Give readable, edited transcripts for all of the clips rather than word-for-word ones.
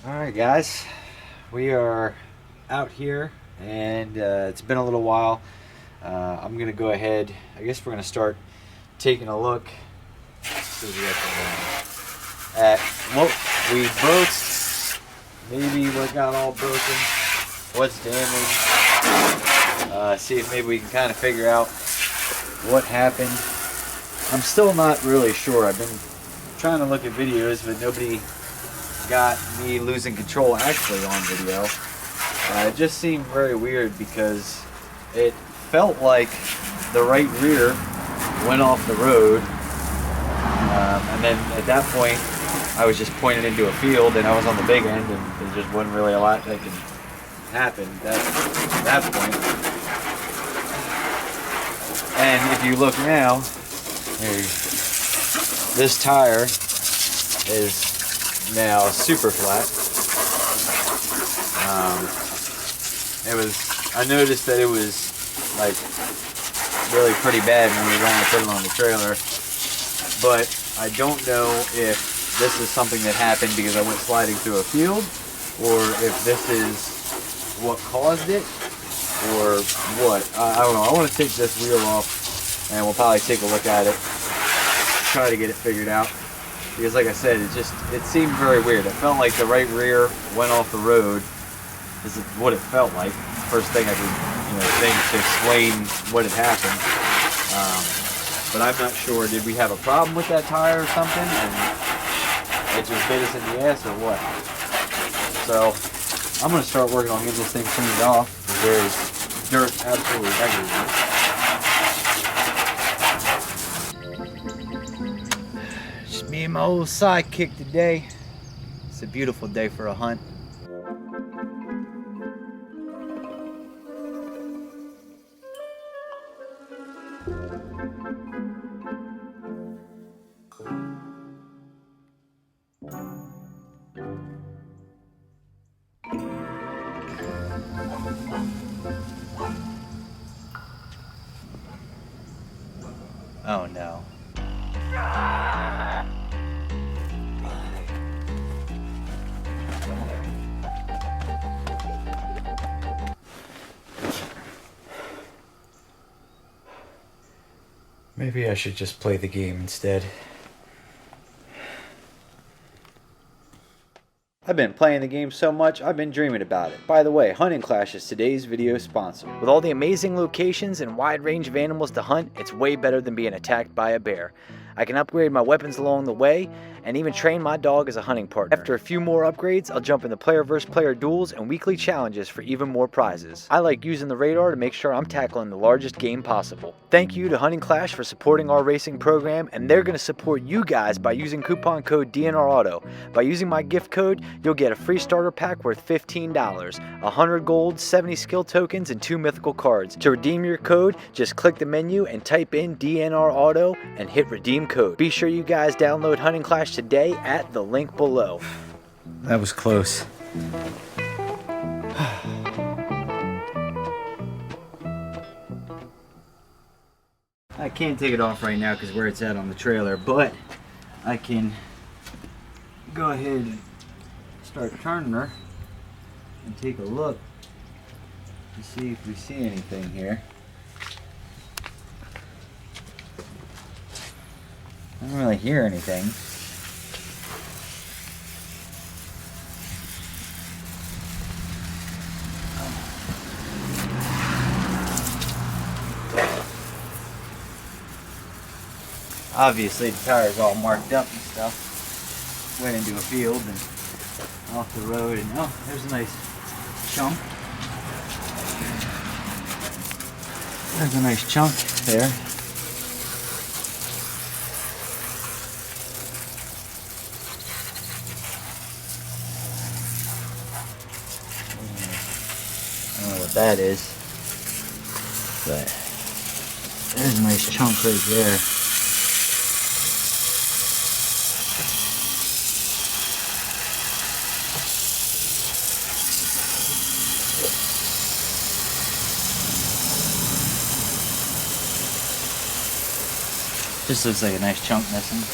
Alright guys, we are out here and it's been a little while. I'm going to go ahead, I guess we're going to start taking a look at what we broke, maybe what got all broken, what's damaged, see if maybe we can kind of figure out what happened. I'm still not really sure. I've been trying to look at videos, but nobody got me losing control actually on video. It just seemed very weird because it felt like the right rear went off the road, and then at that point I was just pointed into a field and I was on the big end, and there just wasn't really a lot that could happen at that point. And if you look now, this tire is now super flat. I noticed that it was like really pretty bad when we were going to put it on the trailer, but I don't know if this is something that happened because I went sliding through a field, or if this is what caused it, or what. I don't know. I want to take this wheel off and we'll probably take a look at it, try to get it figured out. Because like I said, it seemed very weird. It felt like the right rear went off the road. This is what it felt like. First thing I could think to explain what had happened. But I'm not sure. Did we have a problem with that tire or something, and it just bit us in the ass, or what? So I'm going to start working on getting this thing cleaned off. There's dirt absolutely everywhere. Me and my old sidekick today. It's a beautiful day for a hunt. Oh no. Maybe I should just play the game instead. I've been playing the game so much, I've been dreaming about it. By the way, Hunting Clash is today's video sponsor. With all the amazing locations and wide range of animals to hunt, it's way better than being attacked by a bear. I can upgrade my weapons along the way, and even train my dog as a hunting partner. After a few more upgrades, I'll jump into player versus player duels and weekly challenges for even more prizes. I like using the radar to make sure I'm tackling the largest game possible. Thank you to Hunting Clash for supporting our racing program, and they're going to support you guys by using coupon code DNR Auto. By using my gift code, you'll get a free starter pack worth $15, 100 gold, 70 skill tokens, and 2 mythical cards. To redeem your code, just click the menu and type in DNR Auto and hit redeem code. Be sure you guys download Hunting Clash today at the link below. That was close. I can't take it off right now because where it's at on the trailer, but I can go ahead and start turning her and take a look to see if we see anything here. I don't really hear anything. Obviously the tire's all marked up and stuff. Went into a field and off the road, and oh, there's a nice chunk. There's a nice chunk there. I don't know what that is, but there's a nice chunk right there. Just looks like a nice chunk missing.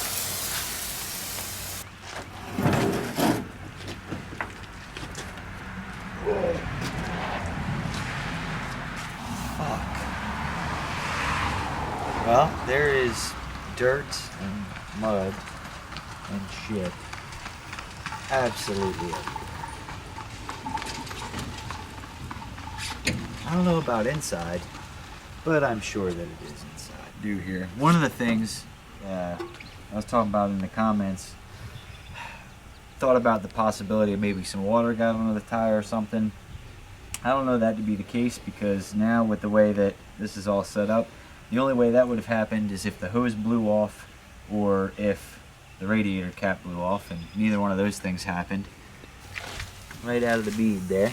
Fuck. Well, there is dirt and mud and shit absolutely everywhere. I don't know about inside, but I'm sure that it is inside. Do here. One of the things I was talking about in the comments, thought about the possibility of maybe some water got under the tire or something. I don't know that to be the case, because now with the way that this is all set up, the only way that would have happened is if the hose blew off or if the radiator cap blew off, and neither one of those things happened. Right out of the bead there.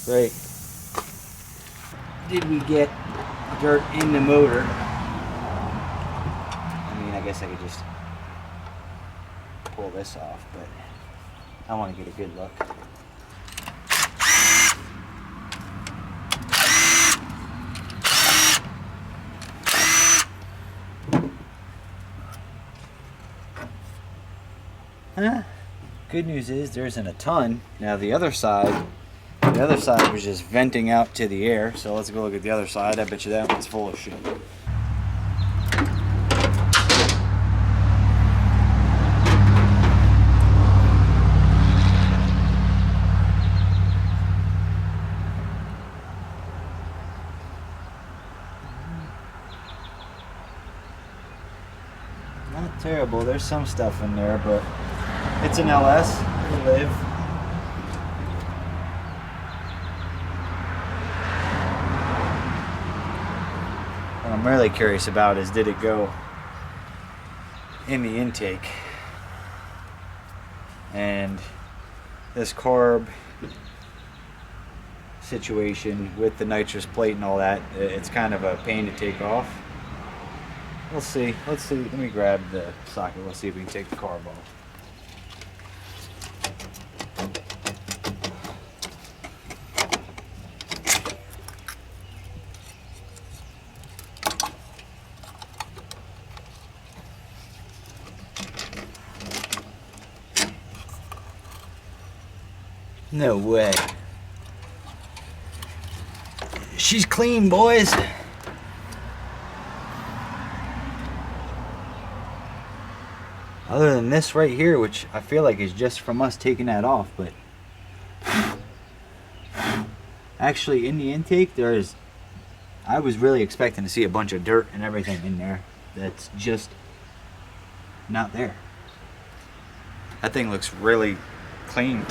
Right. Did we get dirt in the motor? I mean, I guess I could just pull this off, but I want to get a good look. Good news is there isn't a ton. Now the other side was just venting out to the air. So let's go look at the other side. I bet you that one's full of shit. Not terrible. There's some stuff in there, but it's an LS. It'll live. What I'm really curious about is, did it go in the intake? And this carb situation with the nitrous plate and all that, it's kind of a pain to take off. We'll see. Let's see. Let me grab the socket. Let's see if we can take the carb off. No way. She's clean, boys. Other than this right here, which I feel like is just from us taking that off, but actually in the intake I was really expecting to see a bunch of dirt and everything in there that's just not there. That thing looks really clean.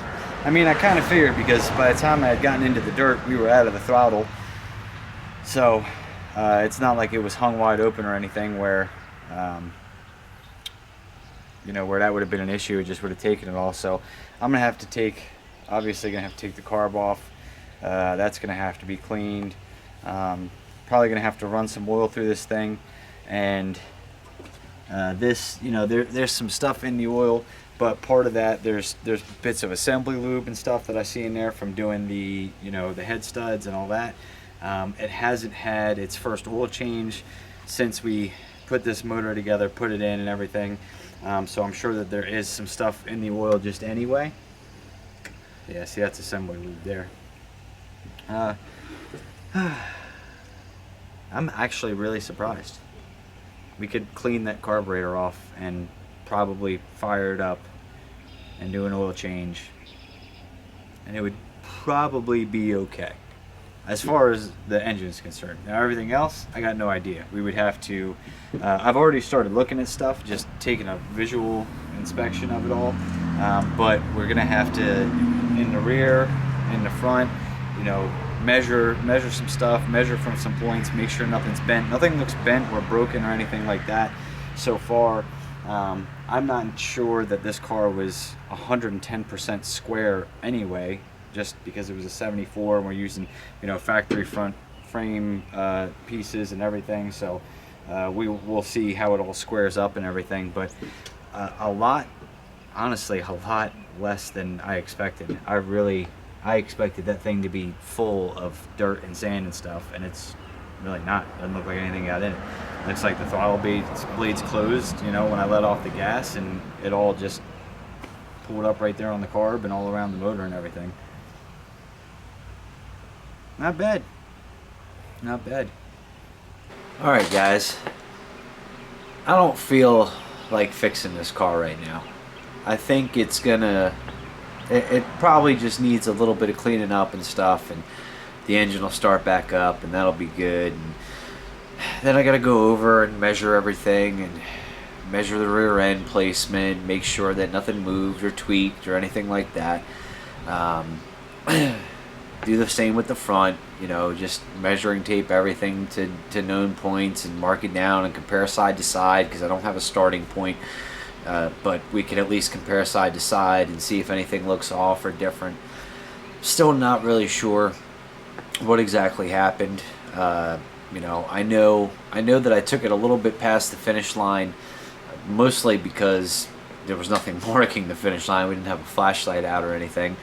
I mean, I kind of figured, because by the time I had gotten into the dirt, we were out of the throttle. So it's not like it was hung wide open or anything where, you know, where that would have been an issue. It just would have taken it all. So I'm going to have to take, obviously going to have to take the carb off. That's going to have to be cleaned. Probably going to have to run some oil through this thing. And this, you know, there's some stuff in the oil. But part of that, there's bits of assembly lube and stuff that I see in there from doing the, you know, the head studs and all that. It hasn't had its first oil change since we put this motor together, put it in and everything. So I'm sure that there is some stuff in the oil just anyway. Yeah, see, that's assembly lube there. I'm actually really surprised. We could clean that carburetor off and probably fire it up and do an oil change, and it would probably be okay as far as the engine is concerned. Now everything else, I got no idea. We would have to, I've already started looking at stuff, just taking a visual inspection of it all, but we're gonna have to, in the rear, in the front, you know, measure some stuff, measure from some points, make sure nothing's bent. Nothing looks bent or broken or anything like that so far. I'm not sure that this car was 110% square anyway, just because it was a 74 and we're using, you know, factory front frame pieces and everything. So we'll see how it all squares up and everything, but honestly a lot less than I expected. I expected that thing to be full of dirt and sand and stuff, and it's really not. Doesn't look like anything got in it. Looks like the throttle blade's closed, you know, when I let off the gas, and it all just pulled up right there on the carb and all around the motor and everything. Not bad. Not bad. Alright guys, I don't feel like fixing this car right now. I think it's gonna, it probably just needs a little bit of cleaning up and stuff, and the engine will start back up and that'll be good. And then I gotta go over and measure everything and measure the rear end placement, make sure that nothing moved or tweaked or anything like that. Do the same with the front, you know, just measuring tape everything to known points and mark it down and compare side to side, because I don't have a starting point, but we can at least compare side to side and see if anything looks off or different. Still not really sure what exactly happened. You know, I know that I took it a little bit past the finish line, mostly because there was nothing marking the finish line. We didn't have a flashlight out or anything.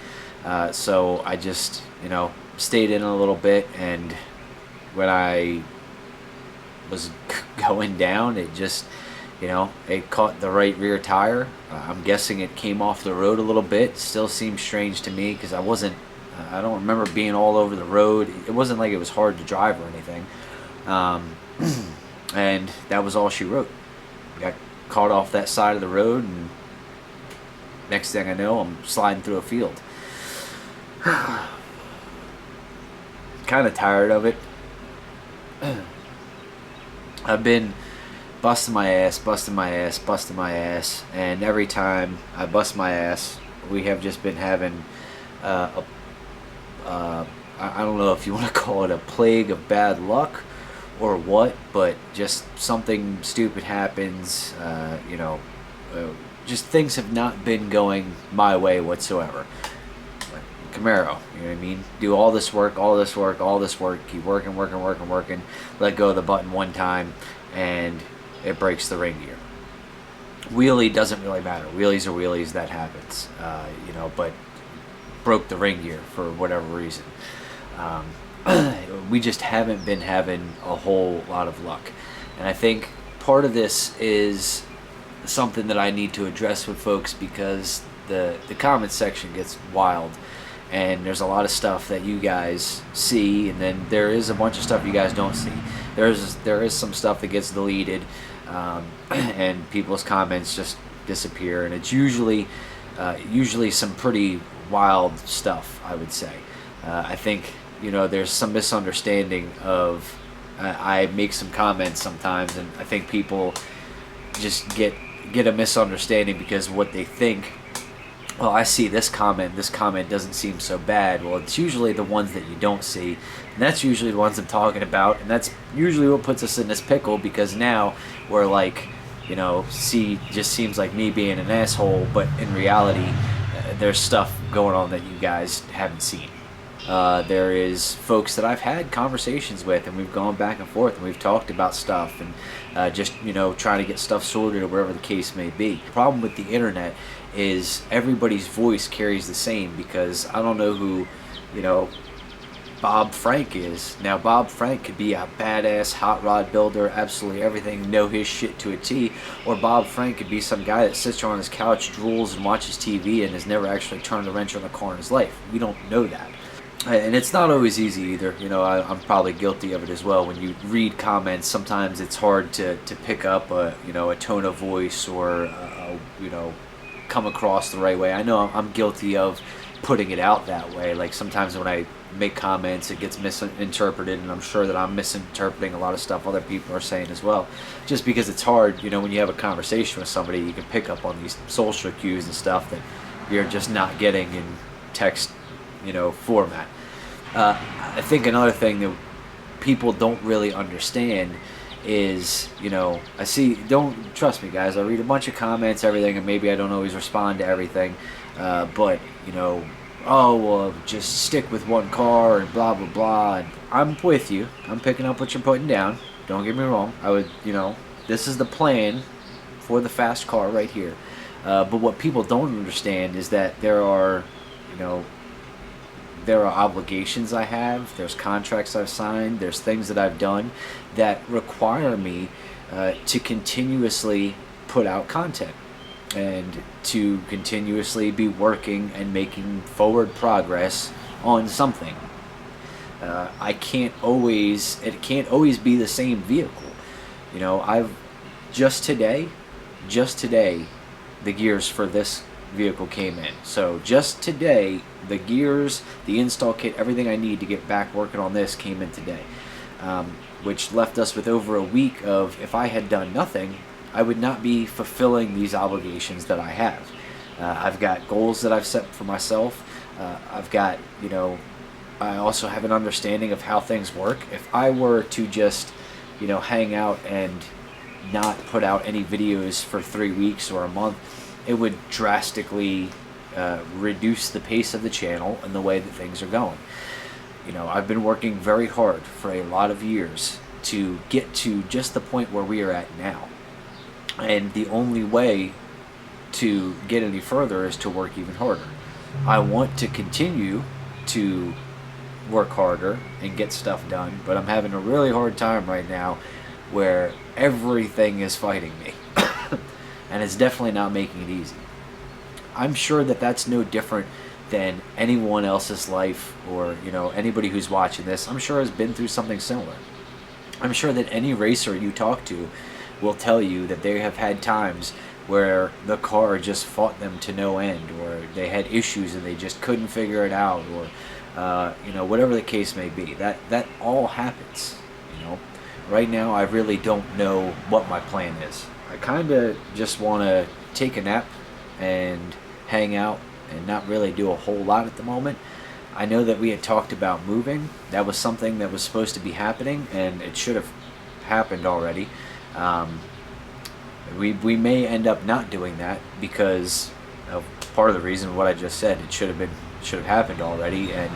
So I just, you know, stayed in a little bit, and when I was going down, it just, you know, it caught the right rear tire. I'm guessing it came off the road a little bit. Still seems strange to me because I don't remember being all over the road. It wasn't like it was hard to drive or anything. And that was all she wrote. Got caught off that side of the road, and next thing I know, I'm sliding through a field. Kind of tired of it. I've been busting my ass, and every time I bust my ass, we have just been having I don't know if you want to call it a plague of bad luck or what, but just something stupid happens. You know, just things have not been going my way whatsoever. Camaro, you know what I mean? Do all this work, keep working, let go of the button one time, and it breaks the ring gear. Wheelie doesn't really matter. Wheelies are wheelies, that happens. You know, but broke the ring gear for whatever reason. We just haven't been having a whole lot of luck. And I think part of this is something that I need to address with folks, because the comment section gets wild. And there's a lot of stuff that you guys see, and then there is a bunch of stuff you guys don't see. There is some stuff that gets deleted, and people's comments just disappear, and it's usually some pretty wild stuff, I would say. I think, you know, there's some misunderstanding of I make some comments sometimes, and I think people just get a misunderstanding because of what they think. Well, I see this comment doesn't seem so bad. Well, it's usually the ones that you don't see, and that's usually the ones I'm talking about, and that's usually what puts us in this pickle, because now we're like, you know, just seems like me being an asshole, but in reality, there's stuff going on that you guys haven't seen. There is folks that I've had conversations with, and we've gone back and forth, and we've talked about stuff, and just, you know, trying to get stuff sorted or whatever the case may be. The problem with the internet is everybody's voice carries the same, because I don't know who, you know, Bob Frank is. Now, Bob Frank could be a badass hot rod builder, absolutely everything, know his shit to a T, or Bob Frank could be some guy that sits on his couch, drools, and watches TV and has never actually turned a wrench on a car in his life. We don't know that. And it's not always easy either. You know, I'm probably guilty of it as well. When you read comments, sometimes it's hard to pick up a tone of voice, or you know, come across the right way. I know I'm guilty of putting it out that way. Like, sometimes when I make comments, it gets misinterpreted, and I'm sure that I'm misinterpreting a lot of stuff other people are saying as well. Just because it's hard, you know, when you have a conversation with somebody, you can pick up on these social cues and stuff that you're just not getting in text, you know, format. I think another thing that people don't really understand is, you know, don't trust me, guys, I read a bunch of comments, everything, and maybe I don't always respond to everything, but, you know, oh, well, just stick with one car and blah blah blah. And I'm with you, I'm picking up what you're putting down, don't get me wrong. I would, you know, this is the plan for the fast car right here, but what people don't understand is that there are obligations I have, there's contracts I've signed, there's things that I've done that require me to continuously put out content. and to continuously be working and making forward progress on something. It can't always be the same vehicle. You know, just today, the gears for this vehicle came in. So just today, the gears, the install kit, everything I need to get back working on this came in today. Which left us with over a week of, if I had done nothing, I would not be fulfilling these obligations that I have. I've got goals that I've set for myself. I've got, you know, I also have an understanding of how things work. If I were to just, you know, hang out and not put out any videos for 3 weeks or a month, it would drastically reduce the pace of the channel and the way that things are going. You know, I've been working very hard for a lot of years to get to just the point where we are at now. And the only way to get any further is to work even harder. I want to continue to work harder and get stuff done, but I'm having a really hard time right now where everything is fighting me. And it's definitely not making it easy. I'm sure that that's no different than anyone else's life, or, you know, anybody who's watching this, I'm sure has been through something similar. I'm sure that any racer you talk to will tell you that they have had times where the car just fought them to no end, or they had issues and they just couldn't figure it out, or you know, whatever the case may be. That all happens. You know, right now I really don't know what my plan is. I kind of just want to take a nap and hang out and not really do a whole lot at the moment. I know that we had talked about moving. That was something that was supposed to be happening, and it should have happened already. We may end up not doing that because of part of the reason what I just said. It should have happened already, and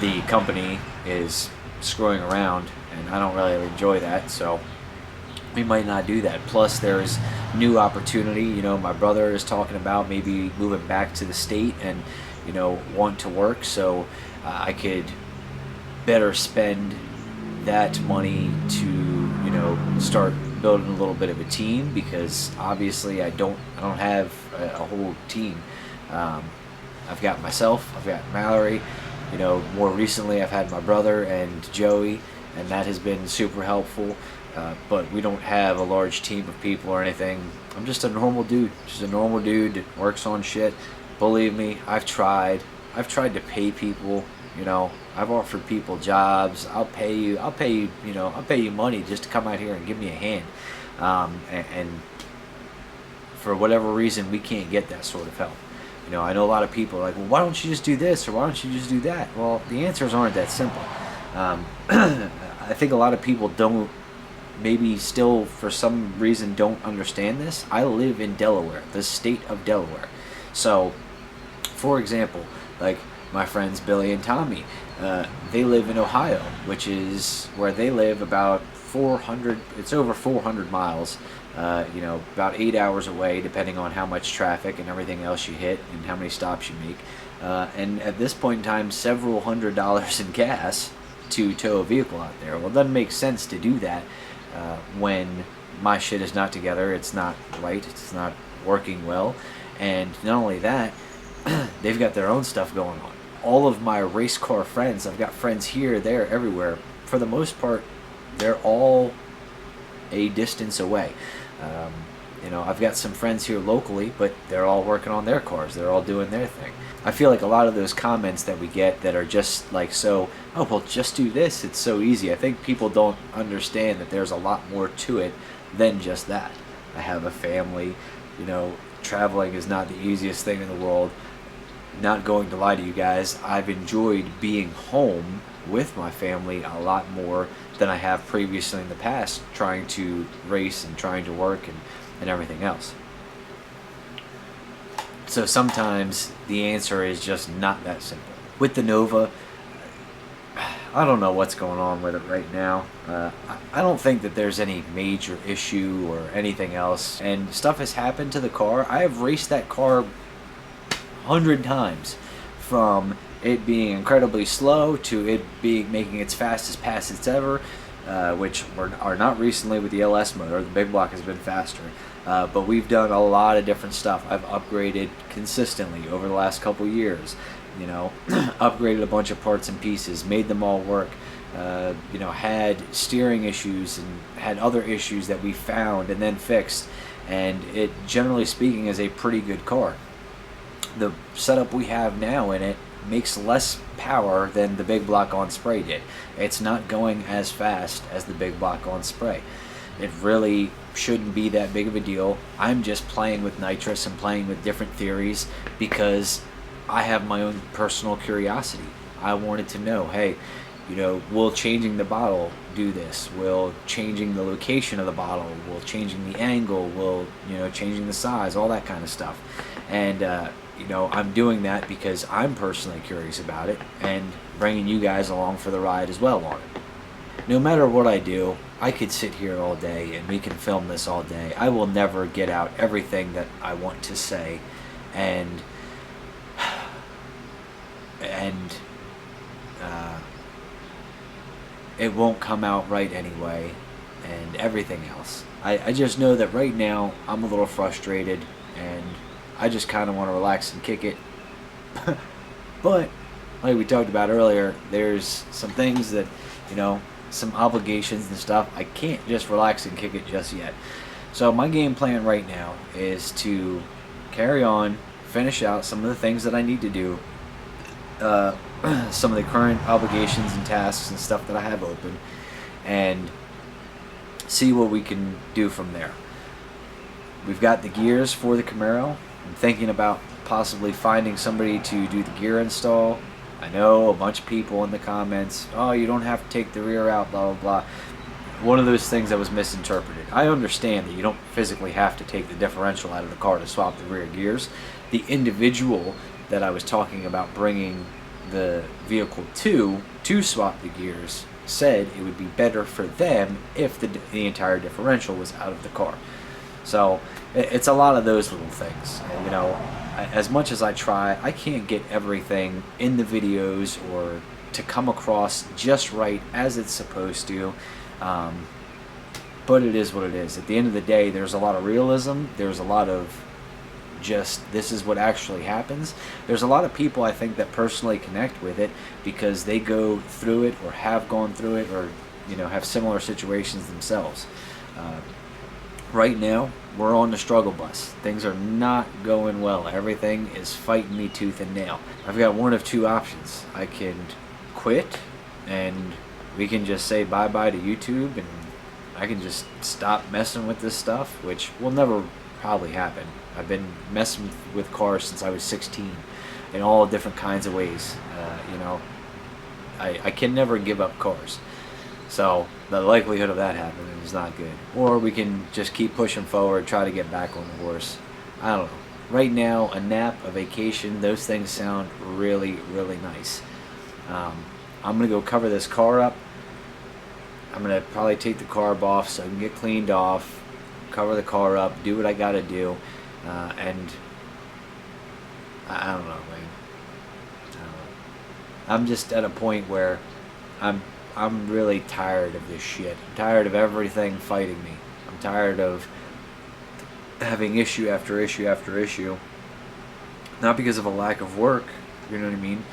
the company is screwing around, and I don't really enjoy that, so we might not do that. Plus, there's new opportunity. You know, my brother is talking about maybe moving back to the state and, you know, want to work, so I could better spend that money to, you know, start building a little bit of a team, because obviously I don't have a whole team. I've got myself, I've got Mallory, you know, more recently I've had my brother and Joey, and that has been super helpful. But we don't have a large team of people or anything. I'm just a normal dude. That works on shit. Believe me, I've tried to pay people. You know, I've offered people jobs. I'll pay you money just to come out here and give me a hand. And for whatever reason, we can't get that sort of help. You know, I know a lot of people are like, well, why don't you just do this, or why don't you just do that? Well, the answers aren't that simple. I think a lot of people don't, maybe still for some reason don't understand this. I live in Delaware, the state of Delaware. So, for example, like my friends Billy and Tommy, they live in Ohio, which is where they live about 400, it's over 400 miles, you know, about 8 hours away, depending on how much traffic and everything else you hit and how many stops you make. And at this point in time, several $100s in gas to tow a vehicle out there. Well, it doesn't make sense to do that when my shit is not together, it's not right, it's not working well. And not only that, they've got their own stuff going on. All of my race car friends, I've got friends here, there, everywhere. For the most part, they're all a distance away. You know, I've got some friends here locally, but they're all working on their cars. They're all doing their thing. I feel like a lot of those comments that we get that are just like, so, oh, well, just do this, it's so easy. I think people don't understand that there's a lot more to it than just that. I have a family, you know, traveling is not the easiest thing in the world. Not going to lie to you guys, I've enjoyed being home with my family a lot more than I have previously in the past, trying to race and trying to work and everything else. So sometimes the answer is just not that simple. With the Nova, I don't know what's going on with it right now. I don't think that there's any major issue or anything else. And stuff has happened to the car. I have raced that car 100 times, from it being incredibly slow to it being making its fastest pass it's ever, which are not recently with the LS motor. The big block has been faster. But we've done a lot of different stuff. I've upgraded consistently over the last couple years. You know, upgraded a bunch of parts and pieces, made them all work. You know, had steering issues and had other issues that we found and then fixed. And it, generally speaking, is a pretty good car. The setup we have now in it makes less power than the big block on spray did. It's not going as fast as the big block on spray. It really shouldn't be that big of a deal. I'm just playing with nitrous and playing with different theories because I have my own personal curiosity. I wanted to know, hey, you know, will changing the bottle do this? Will changing the location of the bottle? Will changing the angle? Will, you know, changing the size? All that kind of stuff. And you know, I'm doing that because I'm personally curious about it and bringing you guys along for the ride as well on it. No matter what I do, I could sit here all day and we can film this all day. I will never get out everything that I want to say, and it won't come out right anyway, and everything else. I just know that right now I'm a little frustrated and I just kind of want to relax and kick it. But like we talked about earlier, there's some things that, you know, some obligations and stuff. I can't just relax and kick it just yet. So my game plan right now is to carry on, finish out some of the things that I need to do, some of the current obligations and tasks and stuff that I have open, and see what we can do from there. We've got the gears for the Camaro. I'm thinking about possibly finding somebody to do the gear install. I know a bunch of people in the comments, oh, you don't have to take the rear out, blah, blah, blah. One of those things that was misinterpreted. I understand that you don't physically have to take the differential out of the car to swap the rear gears. The individual that I was talking about bringing the vehicle to swap the gears said it would be better for them if the entire differential was out of the car. So it's a lot of those little things. You know, as much as I try, I can't get everything in the videos or to come across just right as it's supposed to. But it is what it is. At the end of the day, there's a lot of realism. There's a lot of just, this is what actually happens. There's a lot of people, I think, that personally connect with it because they go through it or have gone through it, or, you know, have similar situations themselves. Right now, we're on the struggle bus. Things are not going well. Everything is fighting me tooth and nail. I've got one of two options. I can quit and we can just say bye-bye to YouTube, and I can just stop messing with this stuff, which will never probably happen. I've been messing with cars since I was 16 in all different kinds of ways. You know, I can never give up cars. So the likelihood of that happening is not good. Or we can just keep pushing forward, try to get back on the horse. I don't know. Right now, a nap, a vacation, those things sound really, really nice. I'm going to go cover this car up. I'm going to probably take the carb off so I can get cleaned off, cover the car up, do what I got to do. And I don't know, man. I don't know. I'm just at a point where I'm really tired of this shit. I'm tired of everything fighting me. I'm tired of having issue after issue after issue. Not because of a lack of work, you know what I mean?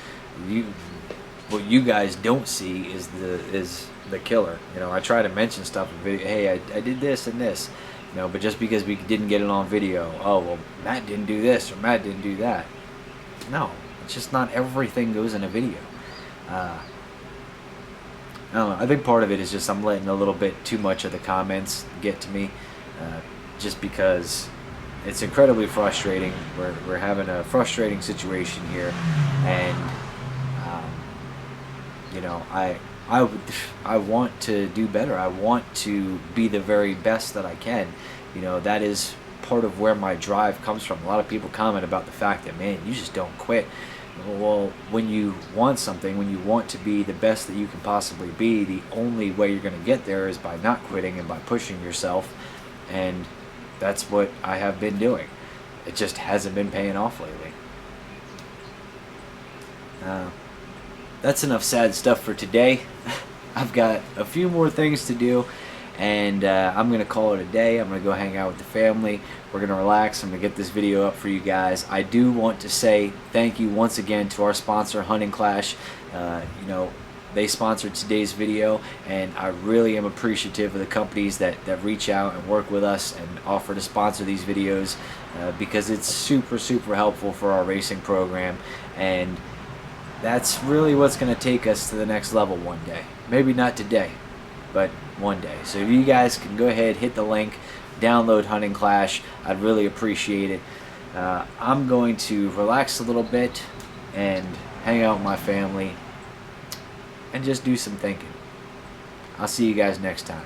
What you guys don't see is the killer. You know, I try to mention stuff in video. Hey, I did this and this. You know, but just because we didn't get it on video, oh, well, Matt didn't do this or Matt didn't do that. No, it's just not everything goes in a video. I don't know. I think part of it is just I'm letting a little bit too much of the comments get to me, just because it's incredibly frustrating. We're having a frustrating situation here, and you know, I want to do better. I want to be the very best that I can. You know, that is part of where my drive comes from. A lot of people comment about the fact that, man, you just don't quit. Well, when you want something, when you want to be the best that you can possibly be, the only way you're going to get there is by not quitting and by pushing yourself. And that's what I have been doing. It just hasn't been paying off lately. That's enough sad stuff for today. I've got a few more things to do, and I'm going to call it a day. I'm going to go hang out with the family. We're going to relax. I'm going to get this video up for you guys. I do want to say thank you once again to our sponsor, Hunting Clash. You know, they sponsored today's video, and I really am appreciative of the companies that reach out and work with us and offer to sponsor these videos, because it's super helpful for our racing program, and that's really what's going to take us to the next level one day. Maybe not today, but one day. So if you guys can go ahead, hit the link, download Hunting Clash, I'd really appreciate it. I'm going to relax a little bit and hang out with my family and just do some thinking. I'll see you guys next time.